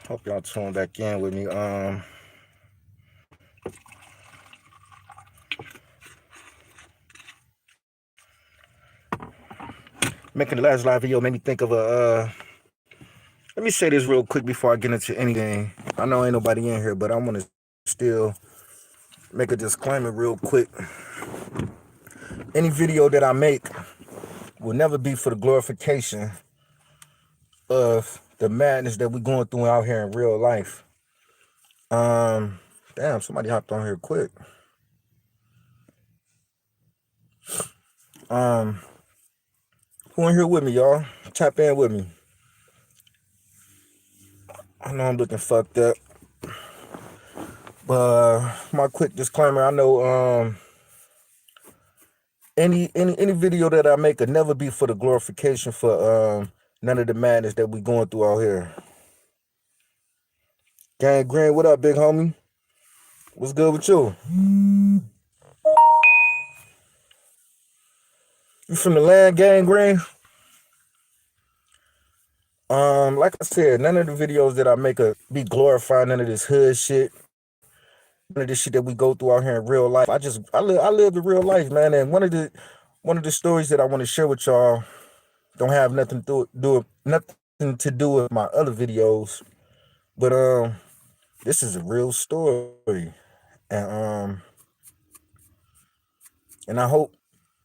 Hope y'all tune back in with me. Making the last live video made me think of a. Let me say this real quick before I get into anything. I know ain't nobody in here, but I want to still make a disclaimer real quick. Any video that I make will never be for the glorification of the madness that we're going through out here in real life. Damn, somebody hopped on here quick. Who in here with me, y'all? Tap in with me. I know I'm looking fucked up. But my quick disclaimer, I know any video that I make could never be for the glorification for none of the madness that we going through out here. Gang Green, what up, big homie? What's good with you? You from the land, Gang Green? Like I said, none of the videos that I make be glorifying none of this hood shit. None of this shit that we go through out here in real life. I live the real life, man. And one of the stories that I want to share with y'all don't have nothing to do with my other videos. But this is a real story. And I hope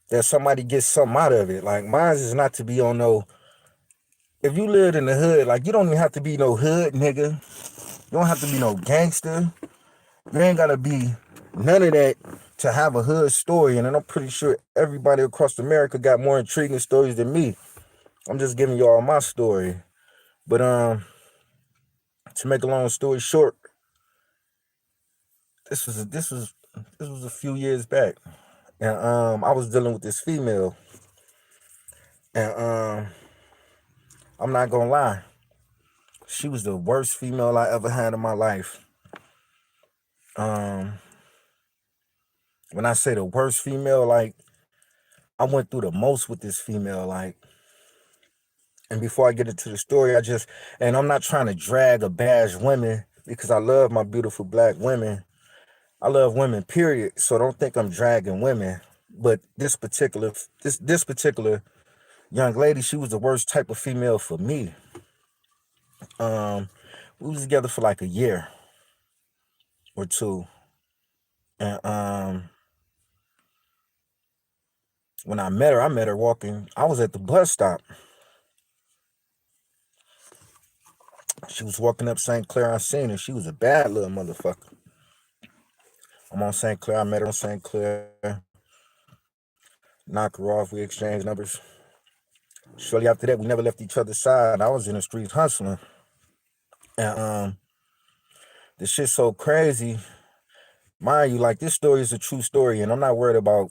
that somebody gets something out of it. Like, mine is not to be on no. If you lived in the hood, like, you don't even have to be no hood nigga. You don't have to be no gangster. You ain't gotta be none of that to have a hood story. And I'm pretty sure everybody across America got more intriguing stories than me. I'm just giving y'all my story. But to make a long story short, this was a few years back. And I was dealing with this female. And I'm not gonna lie, she was the worst female I ever had in my life. When I say the worst female, like, I went through the most with this female, like. And before I get into the story, and I'm not trying to drag or bash women because I love my beautiful black women. I love women, period. So don't think I'm dragging women. But this particular young lady, she was the worst type of female for me. We was together for like a year or two. And when I met her walking. I was at the bus stop. She was walking up St. Clair. I seen her. She was a bad little motherfucker. I'm on St. Clair. I met her on St. Clair. Knock her off. We exchanged numbers. Shortly after that, we never left each other's side. I was in the streets hustling. And the shit's so crazy. Mind you, like, this story is a true story, and I'm not worried about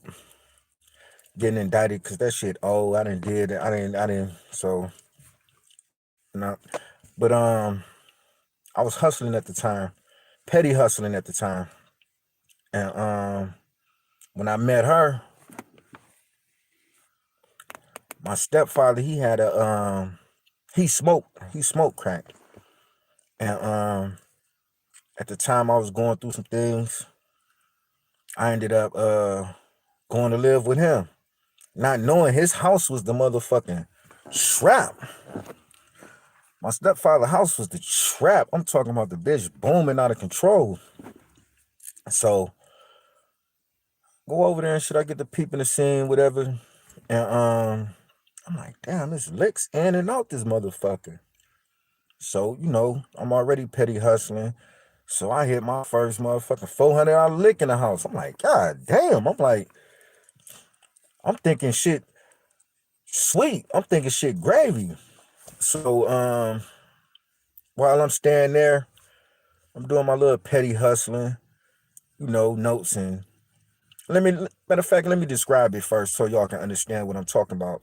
getting indicted because that shit, I didn't. So, no. But I was hustling at the time, petty hustling at the time. And when I met her, my stepfather, he had he smoked crack. And at the time I was going through some things. I ended up going to live with him, not knowing his house was the motherfucking trap. My stepfather's house was the trap. I'm talking about the bitch booming out of control. So go over there and shit. I get the peep in the scene, whatever. And I'm like, damn, this licks in and out this motherfucker. So, I'm already petty hustling. So I hit my first motherfucking $400 lick in the house. I'm like, God damn. I'm thinking shit sweet. I'm thinking shit gravy. So while I'm standing there, I'm doing my little petty hustling, notes. And matter of fact, let me describe it first so y'all can understand what I'm talking about.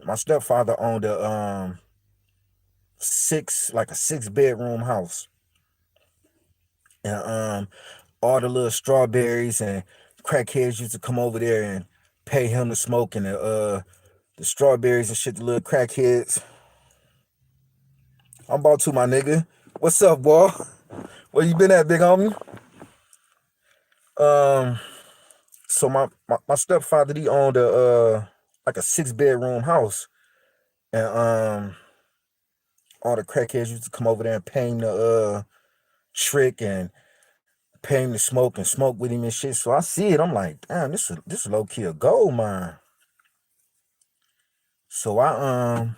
My stepfather owned a 6-bedroom house. And all the little strawberries and crackheads used to come over there and pay him to smoke, and the strawberries and shit, the little crackheads. I'm about to, my nigga. What's up, boy? Where you been at, big homie? Um, so my stepfather, he owned a like a 6 bedroom house, and all the crackheads used to come over there and pay him to trick and pay him to smoke and smoke with him and shit. So I see it, I'm like, damn, this low key a gold mine. So I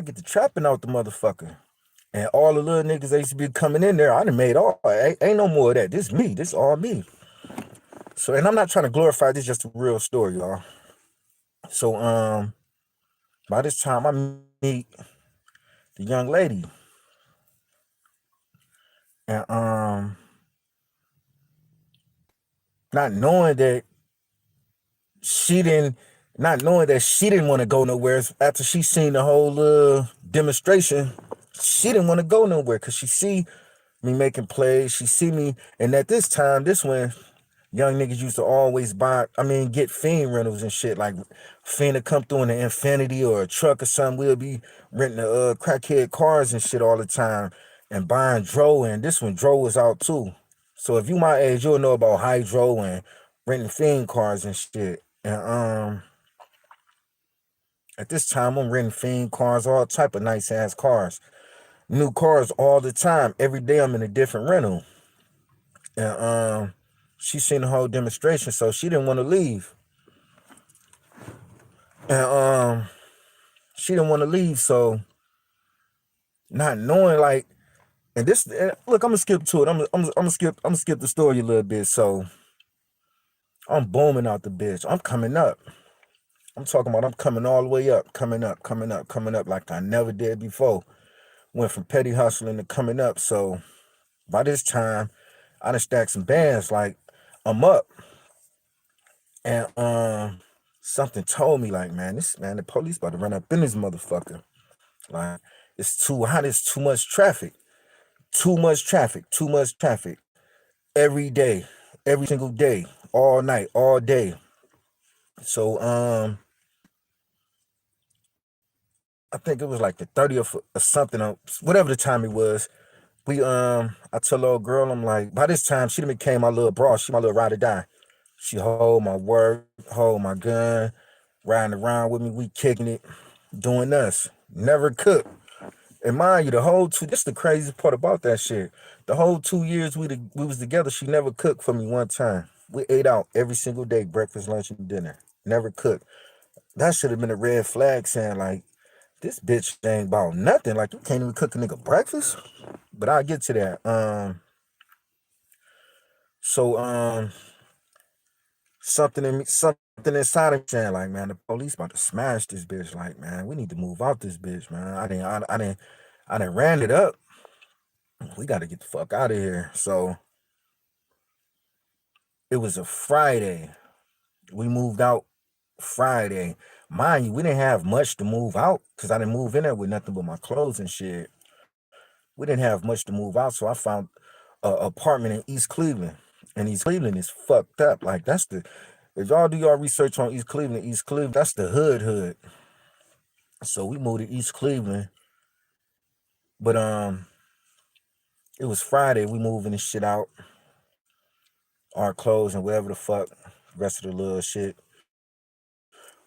get to trapping out the motherfucker. And all the little niggas that used to be coming in there, I done made all. Ain't no more of that. This me. This all me. So, and I'm not trying to glorify this, just a real story, y'all. So, by this time I meet the young lady, and not knowing that she didn't, not knowing that she didn't want to go nowhere after she seen the whole demonstration. She didn't want to go nowhere because she see me making plays. She see me, and at this time, this when young niggas used to always get fiend rentals and shit. Like fiend to come through in an Infinity or a truck or something. We'll be renting the crackhead cars and shit all the time and buying Dro. And this one Dro was out too. So if you my age, you'll know about Hydro and renting fiend cars and shit. And at this time I'm renting fiend cars, all type of nice ass cars. New cars all the time. Every day I'm in a different rental. And she seen the whole demonstration, so she didn't want to leave. And she didn't want to leave, so not knowing like, and this look, I'm gonna skip to it. I'm gonna skip the story a little bit. So I'm booming out the bitch. I'm coming up. I'm talking about I'm coming all the way up, coming up like I never did before. Went from petty hustling to coming up. So by this time, I done stacked some bands. Like I'm up, and something told me like, man, the police about to run up in this motherfucker. Like it's too hot. It's too much traffic. Too much traffic every day, every single day, all night, all day. So I think it was like the 30th or something, whatever the time it was. I tell the old girl, I'm like, by this time she done became my little bra, she my little ride or die. She hold my work, hold my gun, riding around with me, we kicking it, doing us. Never cook. And mind you, this the craziest part about that shit. The whole 2 years we was together, she never cooked for me one time. We ate out every single day, breakfast, lunch, and dinner. Never cooked. That should have been a red flag saying like, this bitch ain't about nothing. Like you can't even cook a nigga breakfast. But I'll get to that. So something inside of me saying like, man, the police about to smash this bitch. Like, man, we need to move out this bitch, man. I didn't ran it up. We got to get the fuck out of here. So it was a Friday. We moved out Friday. Mind you, we didn't have much to move out because I didn't move in there with nothing but my clothes and shit. We didn't have much to move out, so I found a apartment in East Cleveland. And East Cleveland is fucked up. Like that's the if y'all do y'all research on East Cleveland, that's the hood. So we moved to East Cleveland, but it was Friday. We moving this shit out, our clothes and whatever the fuck, rest of the little shit.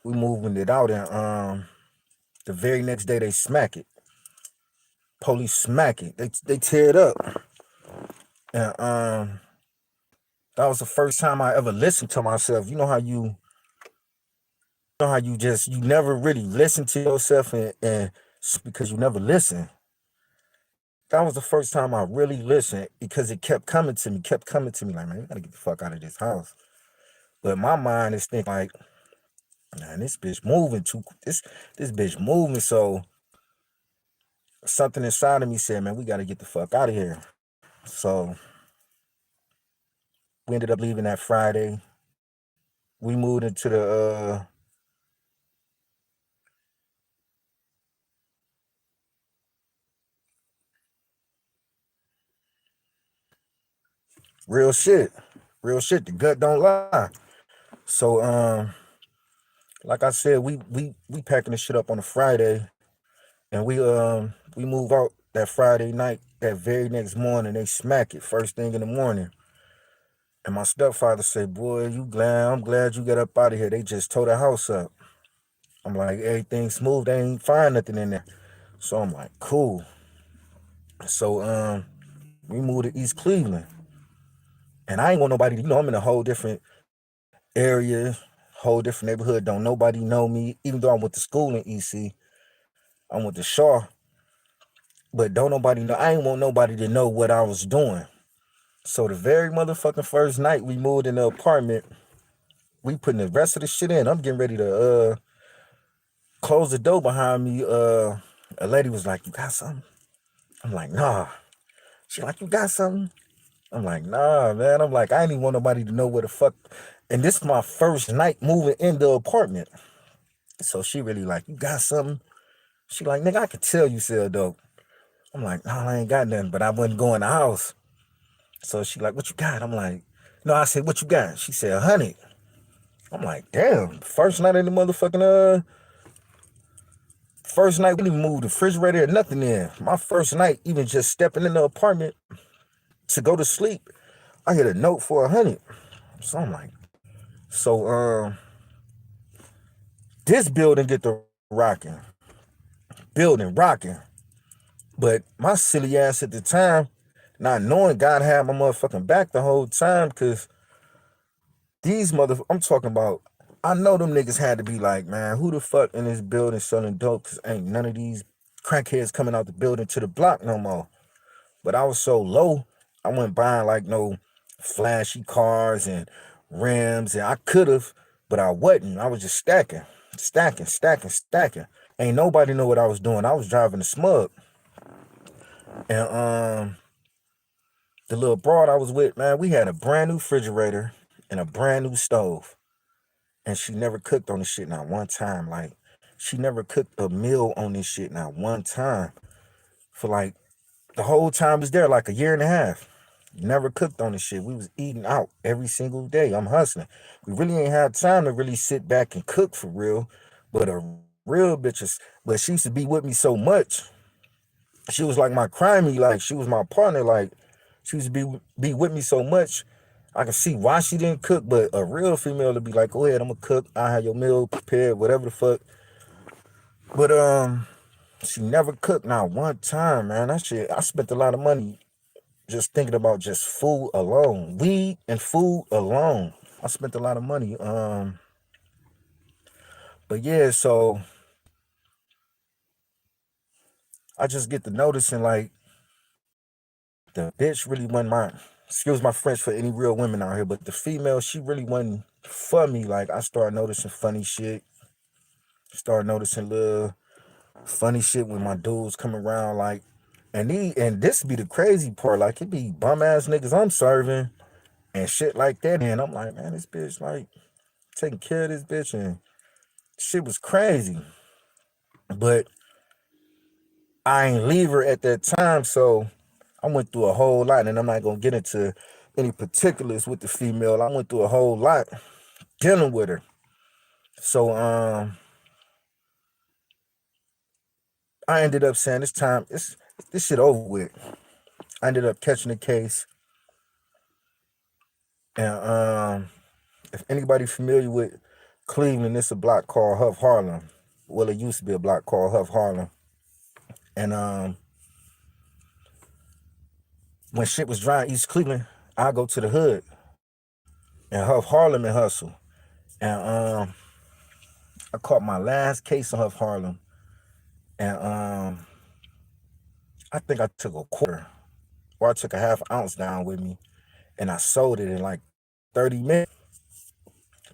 We moving it out, and the very next day they smack it. Police smack it. They tear it up, and that was the first time I ever listened to myself. You never really listen to yourself, and because you never listen. That was the first time I really listened because it kept coming to me like, man, you gotta get the fuck out of this house. But my mind is thinking like, man, this bitch moving this bitch moving. So something inside of me said, man, we gotta get the fuck out of here. So we ended up leaving that Friday. We moved into the real shit. Real shit. The gut don't lie. So like I said, we packing the shit up on a Friday, and we move out that Friday night, that very next morning, they smack it first thing in the morning. And my stepfather said, "Boy, I'm glad you got up out of here. They just tore the house up." I'm like, "Everything smooth. They ain't find nothing in there." So I'm like, "Cool." So we moved to East Cleveland. And I ain't want nobody to, I'm in a whole different area, whole different neighborhood. Don't nobody know me. Even though I went to school in EC, I went to Shaw, but don't nobody know. I ain't want nobody to know what I was doing. So the very motherfucking first night we moved in the apartment, we putting the rest of the shit in. I'm getting ready to close the door behind me. A lady was like, "You got something?" I'm like, "Nah." She like, "You got something?" I'm like, "Nah, man." I'm like, I ain't even want nobody to know where the fuck. And this is my first night moving in the apartment. So she really like, "You got something?" She like, "Nigga, I can tell you sell dope." I'm like, "No, I ain't got nothing," but I wouldn't go in the house. So she like, "What you got?" I'm like, "No," I said, "What you got?" She said, "100." I'm like, "Damn, first night in the motherfucking first night we didn't move the refrigerator or nothing in. My first night, even just stepping in the apartment to go to sleep, I hit a note for 100. So I'm like, so this building get the rocking. But my silly ass at the time, not knowing God had my motherfucking back the whole time, cause I'm talking about, I know them niggas had to be like, "Man, who the fuck in this building selling dope? Cause ain't none of these crackheads coming out the building to the block no more." But I was so low, I wasn't buying like no flashy cars and rims, and I could have, but I wasn't. I was just stacking. Ain't nobody know what I was doing. I was driving a smug. And the little broad I was with, man, we had a brand new refrigerator and a brand new stove. And she never cooked on this shit not one time. Like, she never cooked a meal on this shit not one time. For like the whole time was there, like a year and a half. Never cooked on this shit. We was eating out every single day. I'm hustling. We really ain't had time to really sit back and cook for real. But a real bitches, but she used to be with me so much. She was like my crimey, like she was my partner. Like she used to be with me so much. I can see why she didn't cook, but a real female to be like, "Go ahead, I'm gonna cook. I have your meal prepared, whatever the fuck." But she never cooked not one time, man. That shit, I spent a lot of money just thinking about just food alone, weed and food alone. I spent a lot of money. But yeah, so I just get to noticing like the bitch really wasn't my, excuse my French for any real women out here, but the female, she really wasn't for me. Like I started noticing funny shit, started noticing little funny shit when my dudes come around, like, and this be the crazy part, like it be bum ass niggas I'm serving and shit like that. And I'm like, man, this bitch like taking care of this bitch and shit was crazy. But I ain't leave her at that time, so I went through a whole lot, and I'm not gonna get into any particulars with the female. I went through a whole lot dealing with her. So I ended up saying this shit over with. I ended up catching the case, and if anybody familiar with Cleveland, it's a block called Huff Harlem. Well, it used to be a block called Huff Harlem, and when shit was dry in East Cleveland, I go to the hood and Huff Harlem and hustle, and I caught my last case on Huff Harlem, and I think I took a quarter, or I took a half ounce down with me, and I sold it in like 30 minutes.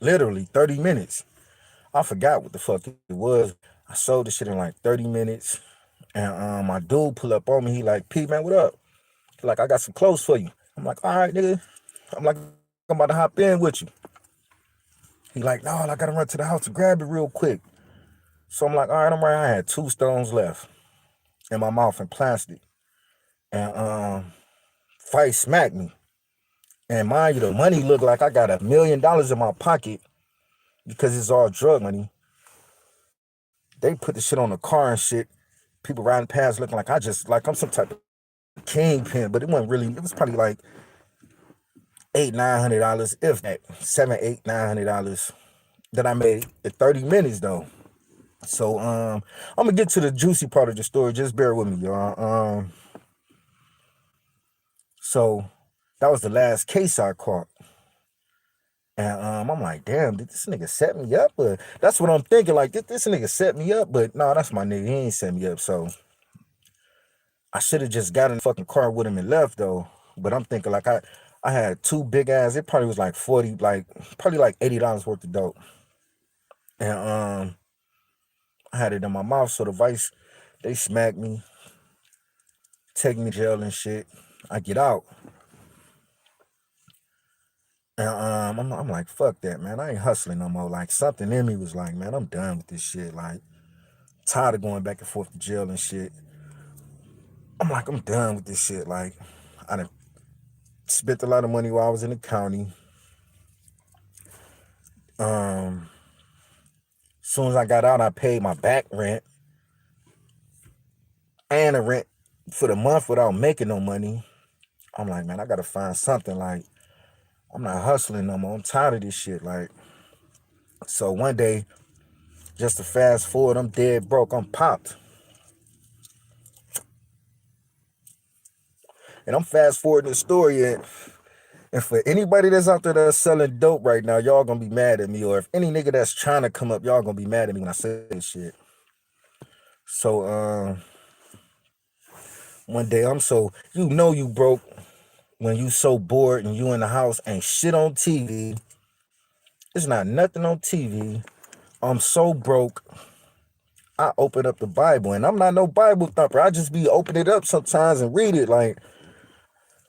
Literally 30 minutes. I forgot what the fuck it was. I sold the shit in like 30 minutes. And my dude pull up on me. He like, "P, man, what up?" He like, "I got some clothes for you." I'm like, "All right, nigga." I'm like, "I'm about to hop in with you." He like, "No, I gotta run to the house to grab it real quick." So I'm like, "All right, I'm right." I had 2 stones left in my mouth in plastic. And Fight smacked me. And mind you, the money looked like I got $1 million in my pocket because it's all drug money. They put the shit on the car and shit. people riding past looking like I'm some type of kingpin, but it wasn't really. It was probably like $800-900, if that, $700-800-900 that I made in 30 minutes though. So I'm gonna get to the juicy part of the story. Just bear with me, y'all. So that was the last case I caught. And I'm like, damn, did this nigga set me up? But that's what I'm thinking. Like, did this nigga set me up? But no, that's my nigga. He ain't set me up. So I should have just got in the fucking car with him and left though. But I'm thinking like I had two big ass. It probably was like 40, like probably like $80 worth of dope. And I had it in my mouth. So the vice, they smacked me, take me to jail and shit. I get out. And I'm like, fuck that, man. I ain't hustling no more. Like something in me was like, man, I'm done with this shit. Like, tired of going back and forth to jail and shit. I'm like, I'm done with this shit. Like, I done spent a lot of money while I was in the county. Soon as I got out, I paid my back rent and the rent for the month without making no money. I'm like, man, I gotta find something. Like, I'm not hustling no more. I'm tired of this shit. Like, so one day, just to fast forward, I'm dead broke. I'm popped. And I'm fast forwarding the story. And for anybody that's out there that's selling dope right now, y'all gonna be mad at me. Or if any nigga that's trying to come up, y'all gonna be mad at me when I say this shit. So one day you broke when you so bored and you in the house ain't shit on TV. It's not nothing on TV. I'm so broke. I open up the Bible, and I'm not no Bible thumper. I just be open it up sometimes and read it. Like,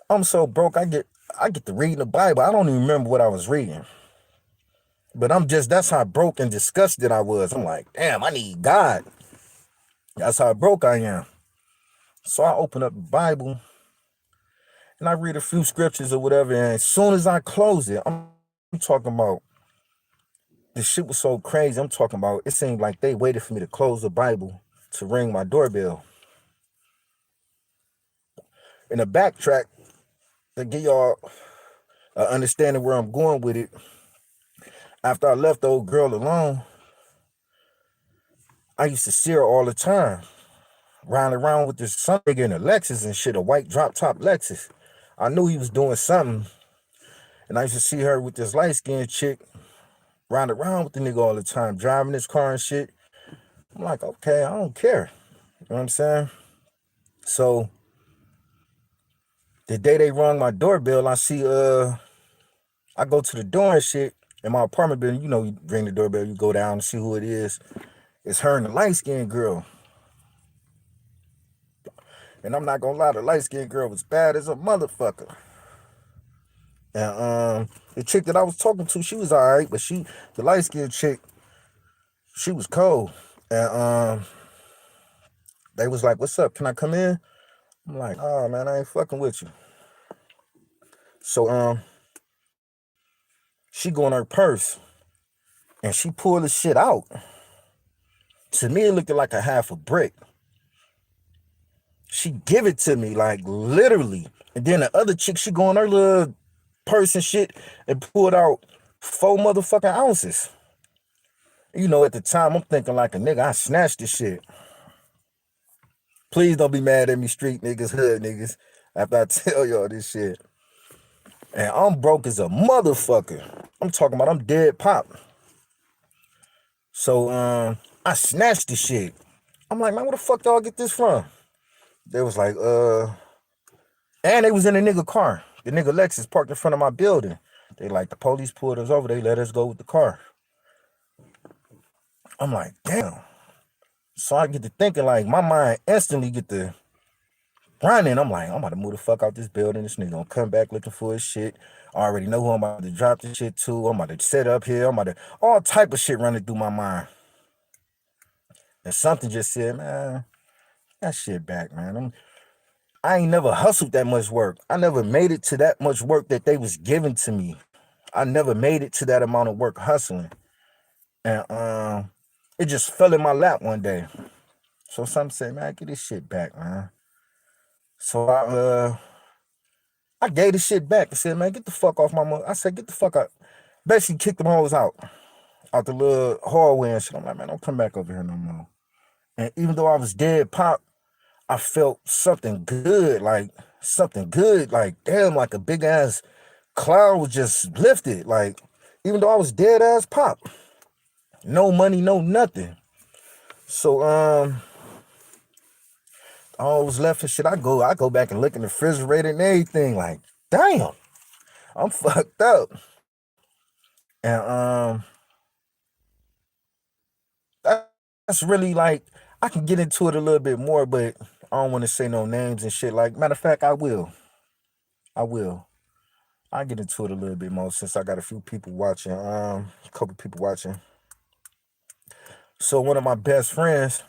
I'm so broke, I get to reading the Bible. I don't even remember what I was reading. But that's how broke and disgusted I was. I'm like, damn, I need God. That's how broke I am. So I open up the Bible and I read a few scriptures or whatever. And as soon as I close it, I'm talking about, the shit was so crazy. I'm talking about, it seemed like they waited for me to close the Bible to ring my doorbell. In the backtrack, to give y'all an understanding where I'm going with it, after I left the old girl alone, I used to see her all the time, riding around with this son nigga in a Lexus and shit, a white drop top Lexus. I knew he was doing something, and I used to see her with this light-skinned chick riding around with the nigga all the time, driving his car and shit. I'm like, okay, I don't care. You know what I'm saying? So the day they rung my doorbell, I go to the door and shit in my apartment building. You know, you ring the doorbell, you go down and see who it is. It's her and the light-skinned girl. And I'm not gonna lie, the light-skinned girl was bad as a motherfucker. And the chick that I was talking to, she was all right, but the light-skinned chick, she was cold. And they was like, what's up? Can I come in? I'm like, oh man, I ain't fucking with you. So she go in her purse and she pulled the shit out. To me, it looked like a half a brick. She give it to me, like literally. And then the other chick, she go in her little purse and shit and pulled out 4 motherfucking ounces. You know, at the time, I'm thinking like a nigga, I snatched this shit. Please don't be mad at me, street niggas, hood niggas, after I tell y'all this shit. And I'm broke as a motherfucker. I'm talking about I'm dead pop. So I snatched the shit. I'm like, man, where the fuck y'all get this from? They was like, and they was in the nigga car. The nigga Lexus parked in front of my building. They like, the police pulled us over. They let us go with the car. I'm like, damn. So I get to thinking, like, my mind instantly get to running. I'm like, I'm about to move the fuck out this building. This nigga gonna come back looking for his shit. I already know who I'm about to drop this shit to. I'm about to set up here. I'm about to, all type of shit running through my mind. And something just said, man, that shit back, man. I ain't never hustled that much work. I never made it to that much work that they was giving to me. I never made it to that amount of work hustling. And it just fell in my lap one day. So some say, man, get this shit back, man. So I gave the shit back and said, man, get the fuck off my mother. I said, get the fuck out. Basically kicked them hoes out the little hallway and shit. I'm like, man, don't come back over here no more. And even though I was dead pop, I felt something good, like damn, like a big ass cloud was just lifted. Like, even though I was dead ass pop, no money, no nothing. So all was left and shit. I go back and look in the refrigerator and everything. Like, damn, I'm fucked up. And that's really like, I can get into it a little bit more, but I don't want to say no names and shit. Like, matter of fact, I will. I'll get into it a little bit more since I got a few people watching, a couple people watching. So one of my best friends,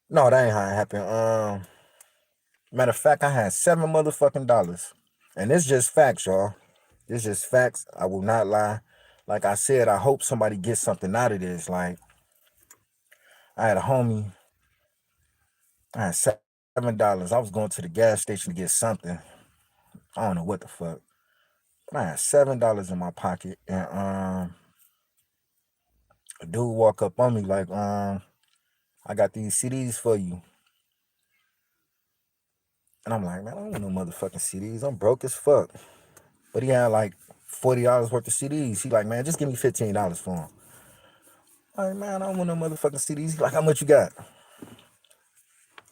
no, that ain't how it happened. Matter of fact, I had $7 motherfucking dollars. And it's just facts, y'all. It's just facts. I will not lie. Like I said, I hope somebody gets something out of this. Like, I had a homie, I had $7. I was going to the gas station to get something. I don't know what the fuck. But I had $7 in my pocket. And a dude walk up on me like, I got these CDs for you. And I'm like, man, I don't want no motherfucking CDs. I'm broke as fuck. But he had like $40 worth of CDs. He like, man, just give me $15 for them. I'm like, man, I don't want no motherfucking CDs. He like, how much you got?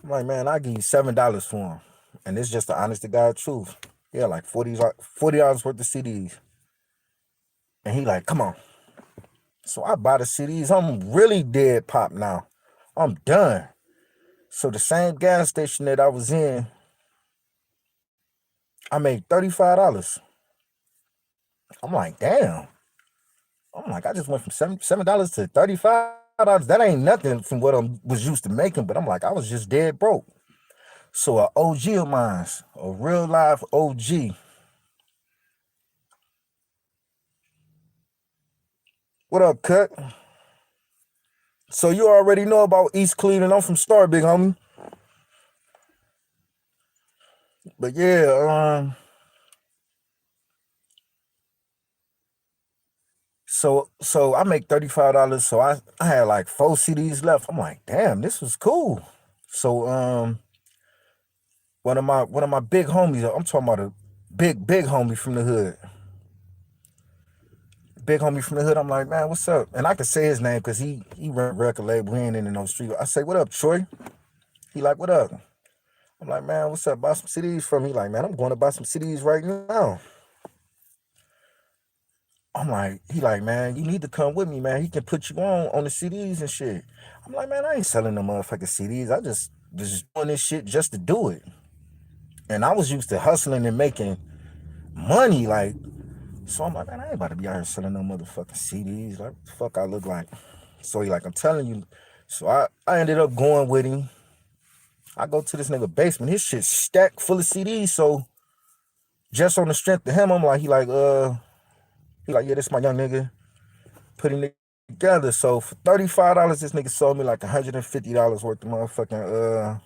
I'm like, man, I'll give you $7 for them. And it's just the honest to God truth. Yeah, like $40 worth of CDs. And he like, come on. So I buy the CDs. I'm really dead pop now. I'm done. So the same gas station that I was in, I made $35. I'm like, damn. I'm like, I just went from $7 to $35. That ain't nothing from what I was used to making, but I'm like, I was just dead broke. So an OG of mine, a real life OG. What up, Cut? So you already know about East Cleveland. I'm from Star, big homie. But yeah, so I make $35. So I had like 4 CDs left. I'm like, damn, this was cool. So one of my big homies, I'm talking about a big homie from the hood. Big homie from the hood. I'm like, man, what's up? And I can say his name because he run record label. He ain't in no street. I say, what up, Troy? He like, what up? I'm like, man, what's up? Buy some CDs from me. He like, man, I'm going to buy some CDs right now. I'm like, he like, man, you need to come with me, man. He can put you on the CDs and shit. I'm like, man, I ain't selling no motherfucking CDs. I just doing this shit just to do it. And I was used to hustling and making money, like, so I'm like, man, I ain't about to be out here selling no motherfucking CDs. Like, what the fuck I look like? So he like, I'm telling you. So I ended up going with him. I go to this nigga basement. His shit stacked full of CDs. So just on the strength of him, I'm like, he like, yeah, this my young nigga. Putting it together. So for $35, this nigga sold me like $150 worth of motherfucking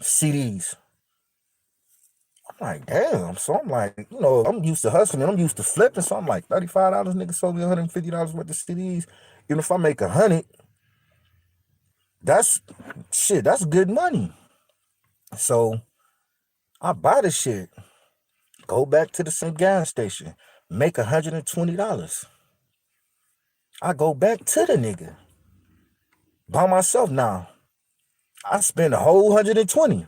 CDs. I'm like, damn. So I'm like, you know, I'm used to hustling. I'm used to flipping. So I'm like, $35, nigga sold me $150 worth of CDs. Even if I make 100, that's good money. So I buy the shit, go back to the same gas station, make $120. I go back to the nigga by myself now. I spend a whole 120.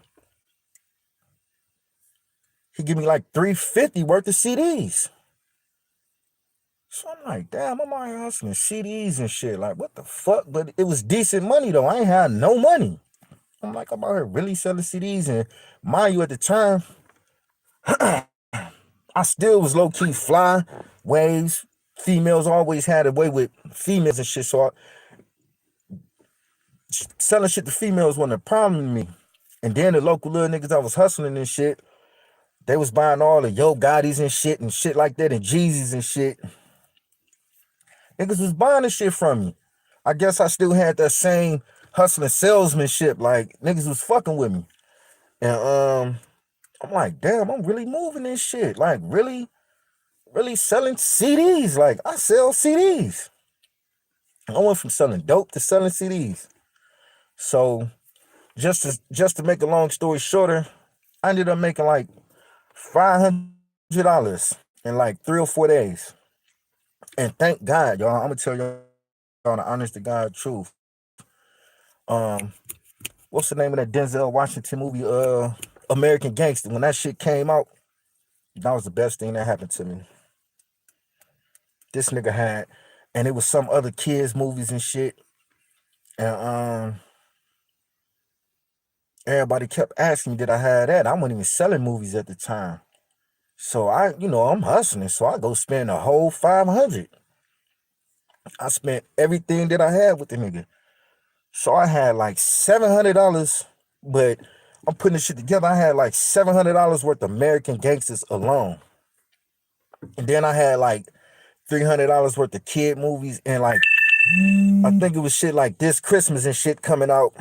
He give me like $350 worth of CDs. So I'm like, damn, I'm out here hustling CDs and shit. Like, what the fuck? But it was decent money though. I ain't had no money. I'm like, I'm out here really selling CDs. And mind you, at the time, I still was low-key fly, waves. Females always had a way with females and shit. So selling shit to females wasn't a problem to me. And then the local little niggas that was hustling and shit, they was buying all the Yo Gottis and shit like that and Jeezys and shit. Niggas was buying the shit from me. I guess I still had that same hustling salesmanship. Like niggas was fucking with me. And I'm like, damn, I'm really moving this shit. Like really selling CDs. Like I sell CDs. I went from selling dope to selling CDs. So just to make a long story shorter, I ended up making like $500 in like 3 or 4 days. And thank God, y'all. I'm gonna tell y'all the honest to God truth. Um, what's the name of that Denzel Washington movie? American Gangster. When that shit came out, that was the best thing that happened to me. This nigga had, and it was some other kids movies and shit. And everybody kept asking me, did I have that? I wasn't even selling movies at the time. So I'm hustling. So I go spend a whole 500. I spent everything that I had with the nigga. So I had like $700, but I'm putting this shit together. I had like $700 worth of American Gangsters alone. And then I had like $300 worth of kid movies and like, I think it was shit like This Christmas and shit coming out.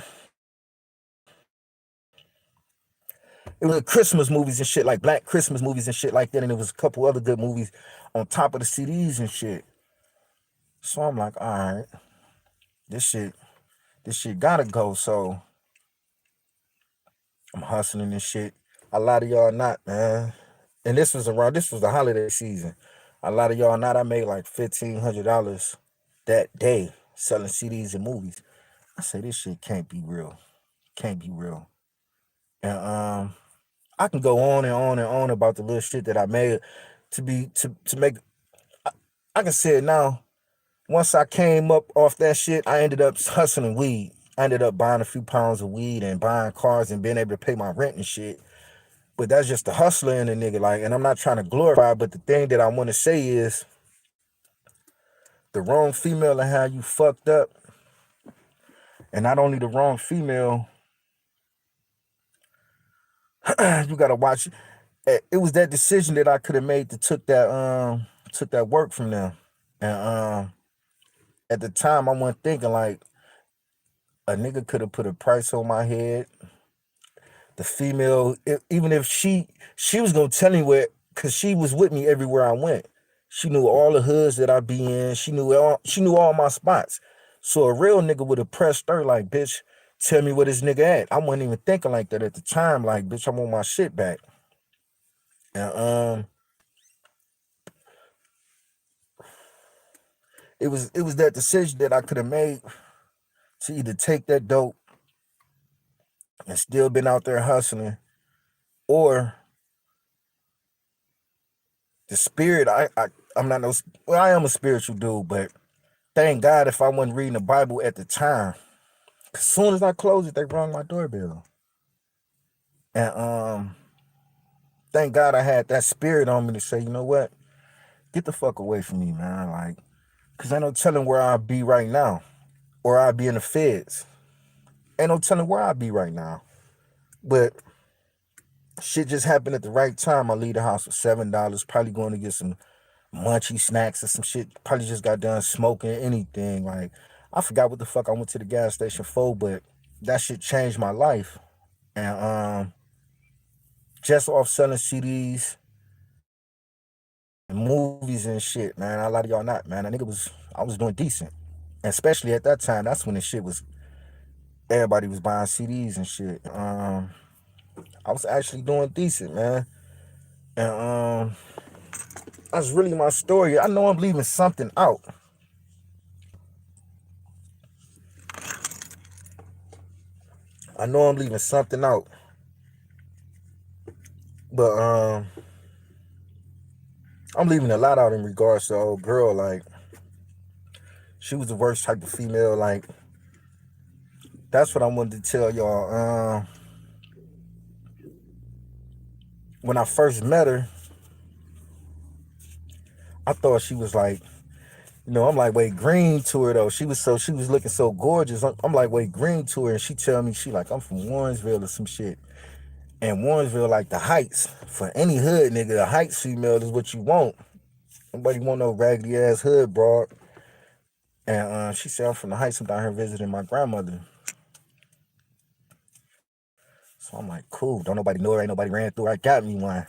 It was Christmas movies and shit like Black Christmas movies and shit like that. And it was a couple other good movies on top of the CDs and shit. So I'm like, all right, this shit gotta go. So I'm hustling and shit. A lot of y'all not, man. And this was the holiday season. A lot of y'all not. I made like $1,500 that day selling CDs and movies. I say this shit can't be real. Can't be real. And I can go on and on and on about the little shit that I made to make. I can say it now. Once I came up off that shit, I ended up hustling weed. I ended up buying a few pounds of weed and buying cars and being able to pay my rent and shit. But that's just the hustler in the nigga. Like, and I'm not trying to glorify, but the thing that I want to say is the wrong female and how you fucked up. And not only the wrong female, you gotta watch. It was that decision that I could have made that took that work from them. And at the time I wasn't thinking like a nigga could have put a price on my head. The female, even if she was gonna tell me where, cause she was with me everywhere I went. She knew all the hoods that I be in. She knew all my spots. So a real nigga would have pressed her like, bitch, tell me where this nigga at. I wasn't even thinking like that at the time. Like, bitch, I want my shit back. And it was that decision that I could have made to either take that dope and still been out there hustling, or the spirit. I'm not no. Well, I am a spiritual dude, but thank God if I wasn't reading the Bible at the time. As soon as I closed it, they rung my doorbell, and thank God I had that spirit on me to say, you know what, get the fuck away from me, man. Like, cause ain't no telling where I'll be right now, or I'll be in the feds. Ain't no telling where I'll be right now, but shit just happened at the right time. I leave the house with $7, probably going to get some munchy snacks or some shit. Probably just got done smoking anything. Like I forgot what the fuck I went to the gas station for, but that shit changed my life. And just off selling CDs and movies and shit, man. A lot of y'all not, man. I was doing decent. And especially at that time, that's when the shit was everybody was buying CDs and shit. I was actually doing decent, man. And that's really my story. I know I'm leaving something out. I know I'm leaving something out. But I'm leaving a lot out in regards to old girl. Like, she was the worst type of female. Like, that's what I wanted to tell y'all. When I first met her, I thought she was like, I'm like way green to her though. She was looking so gorgeous. I'm like way green to her, and she tell me she like I'm from Warrensville or some shit. And Warrensville like the Heights for any hood nigga. The Heights female is what you want. Nobody want no raggedy ass hood broad. And she said, I'm from the Heights. I'm down here visiting my grandmother. So I'm like, cool. Don't nobody know her. Ain't nobody ran through her. I got me one.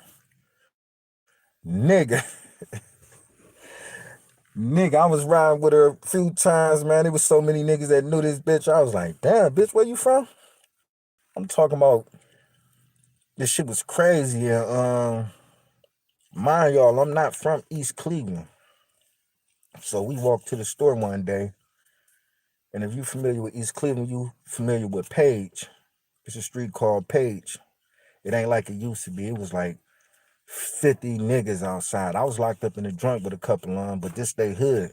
Nigga. Nigga, I was riding with her a few times, man. There was so many niggas that knew this bitch. I was like, damn, bitch, where you from? I'm talking about this shit was crazy. And mind y'all, I'm not from East Cleveland. So we walked to the store one day. And if you familiar with East Cleveland, you familiar with Page. It's a street called Page. It ain't like it used to be. It was like 50 niggas outside. I was locked up in the trunk with a couple of them, but this they hood.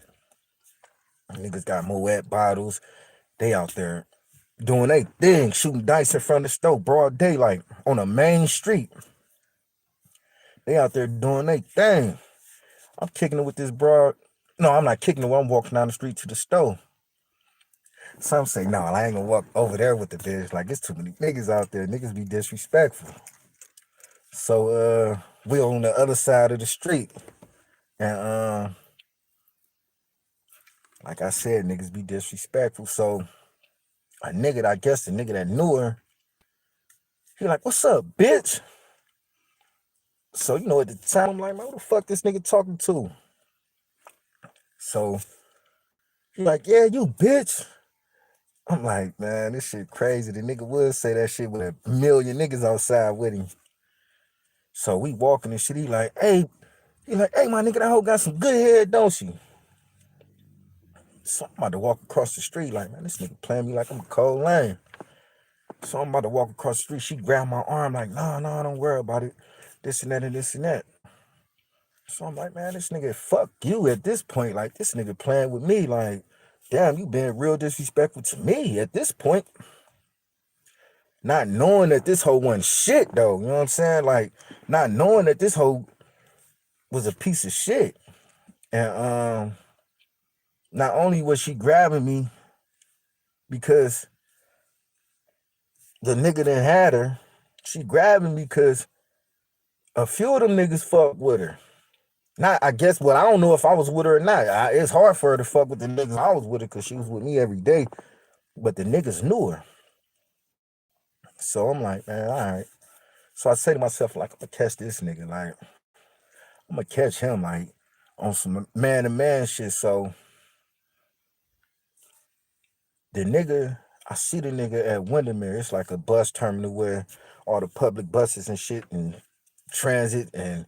Niggas got Moet bottles. They out there doing their thing, shooting dice in front of the store, broad daylight, on a main street. They out there doing their thing. I'm kicking it with this broad. No, I'm not kicking it while I'm walking down the street to the store. Some say, no, I ain't gonna walk over there with the bitch. Like, it's too many niggas out there. Niggas be disrespectful. So, we on the other side of the street. And, like I said, niggas be disrespectful. So, a nigga, I guess the nigga that knew her, he like, what's up, bitch? So, you know, at the time, I'm like, man, who the fuck this nigga talking to? So, he like, yeah, you bitch. I'm like, man, this shit crazy. The nigga would say that shit with a million niggas outside with him. So we walking and shit. He like, hey, my nigga, that hoe got some good head, don't she? So I'm about to walk across the street like, man, this nigga playing me like I'm a cold lane. So I'm about to walk across the street. She grabbed my arm like, nah, don't worry about it. This and that and this and that. So I'm like, man, this nigga, fuck you at this point. Like, this nigga playing with me. Like, damn, you being real disrespectful to me at this point. Not knowing that this hoe wasn't shit, though. You know what I'm saying? Like, not knowing that this hoe was a piece of shit. And not only was she grabbing me because the nigga that had her, she grabbing me because a few of them niggas fuck with her. Not, I guess, well, I don't know if I was with her or not. It's hard for her to fuck with the niggas I was with her because she was with me every day. But the niggas knew her. So I'm like, man, all right. So I say to myself, like, I'm gonna catch this nigga. Like, I'm gonna catch him, like, on some man-to-man shit. So the nigga, I see the nigga at Windermere. It's like a bus terminal where all the public buses and shit and transit and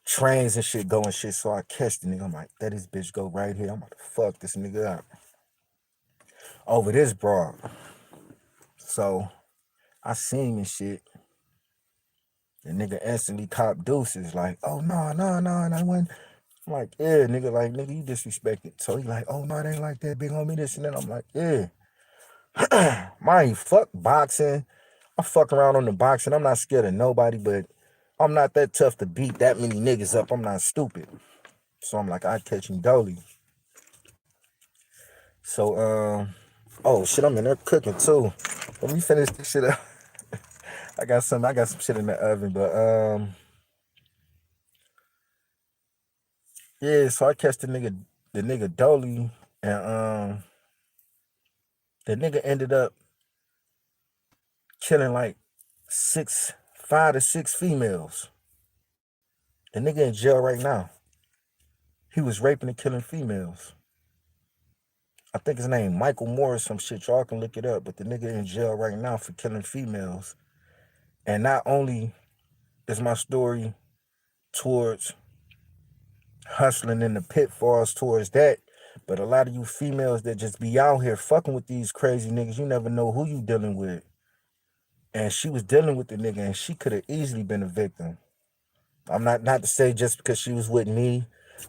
trains and shit go and shit. So I catch the nigga. I'm like, that this bitch go right here. I'm about to fuck this nigga up over this broad. So I seen him and shit. The nigga instantly cop deuces like, oh no, when I'm like, yeah, nigga, like, nigga, you disrespected. So he like, oh no, it ain't like that, big homie, this and that. I'm like, yeah. Mind you, fuck boxing. I fuck around on the boxing. I'm not scared of nobody, but I'm not that tough to beat that many niggas up. I'm not stupid. So I'm like, I catch him dolly. So, oh shit, I'm in there cooking too. Let me finish this shit up. I got some shit in the oven, but yeah, so I catch the nigga dolly, and the nigga ended up killing like 5 to 6 females. The nigga in jail right now. He was raping and killing females. I think his name Michael Moore, some shit. Y'all can look it up. But the nigga in jail right now for killing females. And not only is my story towards hustling in the pitfalls towards that, but a lot of you females that just be out here fucking with these crazy niggas, you never know who you dealing with. And she was dealing with the nigga, and she could have easily been a victim. I'm not to say just because she was with me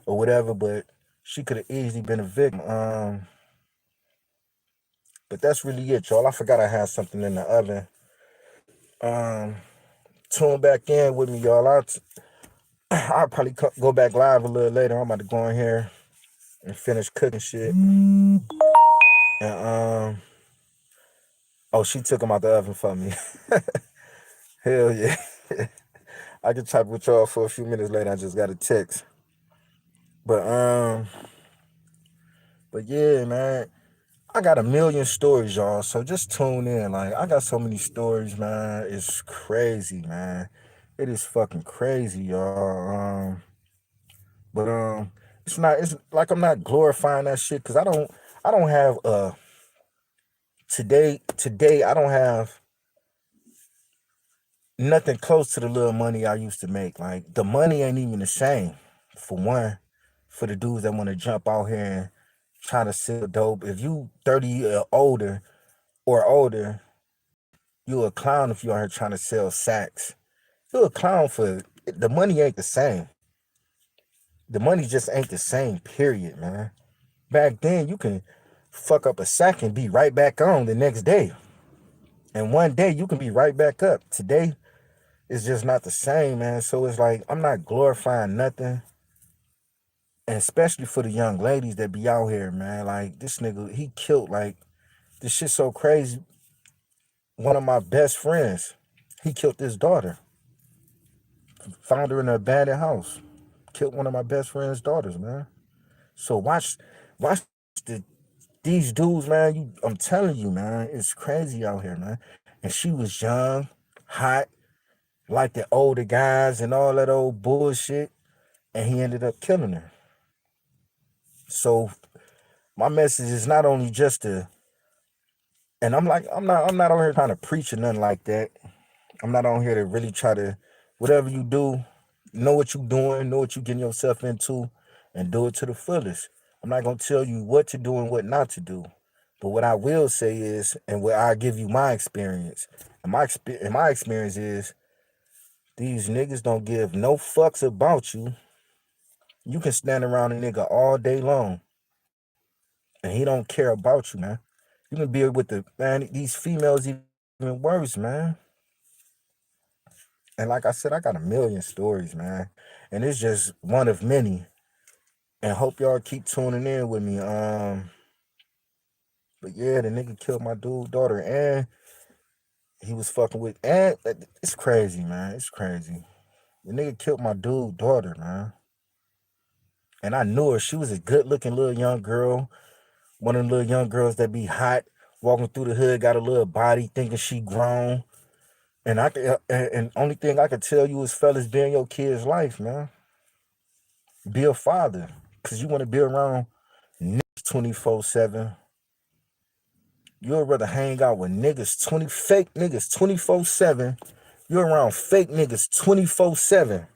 or whatever, but she could have easily been a victim. But that's really it, y'all. I forgot I had something in the oven. Tune back in with me, y'all. I'll probably go back live a little later. I'm about to go in here and finish cooking shit. And oh, she took them out the oven for me. Hell yeah. I can type with y'all for a few minutes later. I just got a text. But But yeah, man, I got a million stories, y'all. So just tune in. Like, I got so many stories, man. It's crazy, man. It is fucking crazy, y'all. But it's not. It's like I'm not glorifying that shit because I don't have today I don't have nothing close to the little money I used to make. Like the money ain't even the same. For one, for the dudes that want to jump out here and try to sell dope. If you 30 or older, you a clown if you out here trying to sell sacks. You a clown for the money ain't the same. The money just ain't the same, period, man. Back then you can fuck up a sack and be right back on the next day. And one day you can be right back up. Today it's just not the same, man. So it's like I'm not glorifying nothing. And especially for the young ladies that be out here, man. Like this nigga, he killed like this shit so crazy. One of my best friends, he killed his daughter. Found her in an abandoned house. Killed one of my best friend's daughters, man. So watch these dudes, man. I'm telling you, man, it's crazy out here, man. And she was young, hot, like the older guys and all that old bullshit. And he ended up killing her. So my message is not only just to, and I'm not on here trying to preach or nothing like that. I'm not on here to really try to, whatever you do, know what you're doing, know what you're getting yourself into, and do it to the fullest. I'm not gonna tell you what to do and what not to do. But what I will say is, and what I give you my experience, and my experience is, these niggas don't give no fucks about you. You can stand around a nigga all day long, and he don't care about you, man. You can be with the man. These females even worse, man. And like I said, I got a million stories, man. And it's just one of many. And hope y'all keep tuning in with me. But yeah, the nigga killed my dude daughter, and he was fucking with, and it's crazy, man. It's crazy. The nigga killed my dude daughter, man. And I knew her. She was a good looking little young girl. One of the little young girls that be hot, walking through the hood, got a little body, thinking she grown. And and only thing I can tell you is, fellas, be in your kid's life, man. Be a father, cause you want to be around niggas 24/7. You'd rather hang out with niggas 20 fake niggas 24/7. You're around fake niggas 24/7,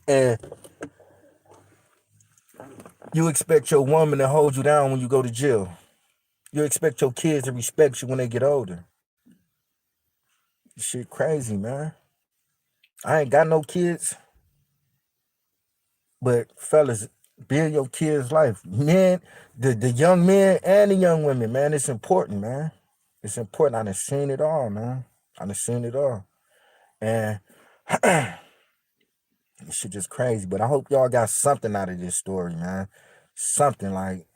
and you expect your woman to hold you down when you go to jail. You expect your kids to respect you when they get older. This shit crazy, man. I ain't got no kids, but fellas, build your kids' life. Men, the young men and the young women, man, it's important, man. It's important. I done seen it all, man. I done seen it all. And this shit just crazy. But I hope y'all got something out of this story, man. Something like,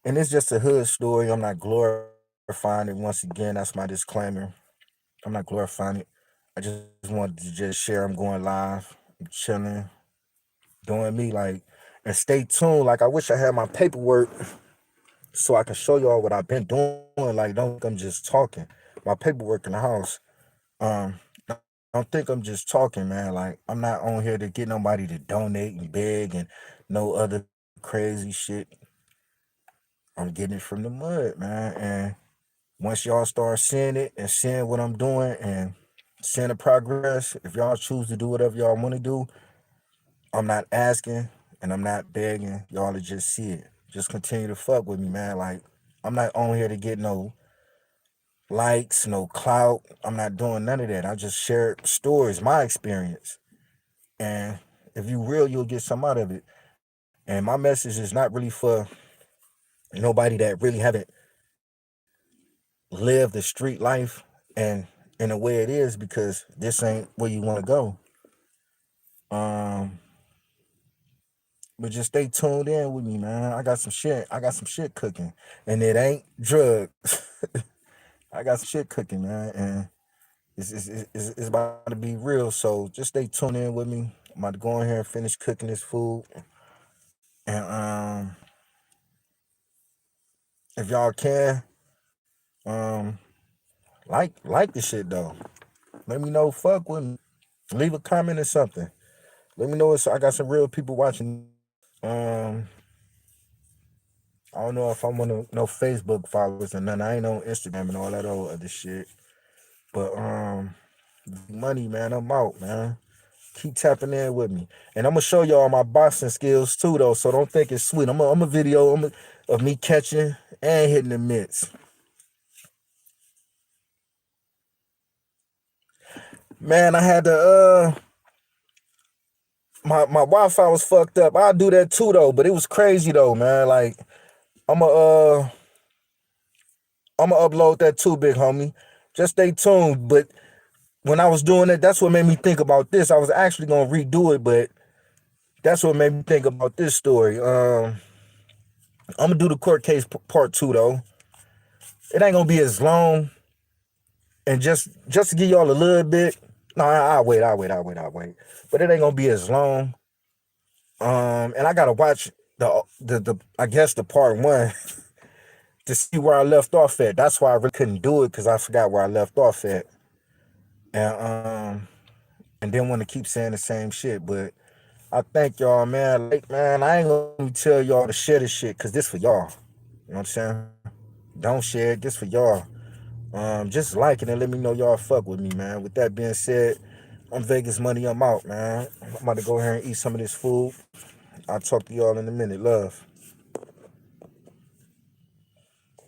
and it's just a hood story. I'm not glorifying it. Once again, that's my disclaimer. I'm not glorifying it. I just wanted to just share. I'm going live. I'm chilling, doing me, like, and stay tuned. Like, I wish I had my paperwork so I can show y'all what I've been doing. Like, don't think I'm just talking. My paperwork in the house. Um, don't think I'm just talking, man. Like, I'm not on here to get nobody to donate and beg and no other crazy shit. I'm getting it from the mud, man. And once y'all start seeing it and seeing what I'm doing and seeing the progress, if y'all choose to do whatever y'all want to do, I'm not asking and I'm not begging y'all to just see it. Just continue to fuck with me, man. Like, I'm not on here to get no likes, no clout. I'm not doing none of that. I just share stories, my experience. And if you real, you'll get some out of it. And my message is not really for nobody that really haven't lived the street life and in a way it is, because this ain't where you want to go. Um, but just stay tuned in with me, man. I got some shit cooking, and it ain't drugs. I got some shit cooking, man, and it's about to be real. So just stay tuned in with me. I'm about to go in here and finish cooking this food, and if y'all can, um, like the shit though. Let me know, fuck with me. Leave a comment or something. Let me know I got some real people watching. Um, I don't know if I'm on no Facebook followers or nothing. I ain't on Instagram and all that old other shit. But money, man, I'm out, man. Keep tapping in with me. And I'm gonna show y'all my boxing skills too though. So don't think it's sweet. I'm a video of me catching and hitting the mitts. Man, I had to my Wi-Fi was fucked up. I'll do that too though, but it was crazy though, man. Like I'm going to upload that too, big homie. Just stay tuned. But when I was doing it, that's what made me think about this. I was actually gonna redo it, but that's what made me think about this story. I'm gonna do the court case part two though. It ain't gonna be as long, and just to give y'all a little bit. No, I'll wait. But it ain't gonna be as long. And I gotta watch the I guess the part one to see where I left off at. That's why I really couldn't do it because I forgot where I left off at, and didn't want to keep saying the same shit. But I thank y'all, man. Like, man, I ain't gonna tell y'all to share this shit because this for y'all. You know what I'm saying? Don't share it. This for y'all. Just like it and let me know y'all fuck with me, man. With that being said, I'm Vegas Money. I'm out, man. I'm about to go here and eat some of this food. I'll talk to y'all in a minute. Love.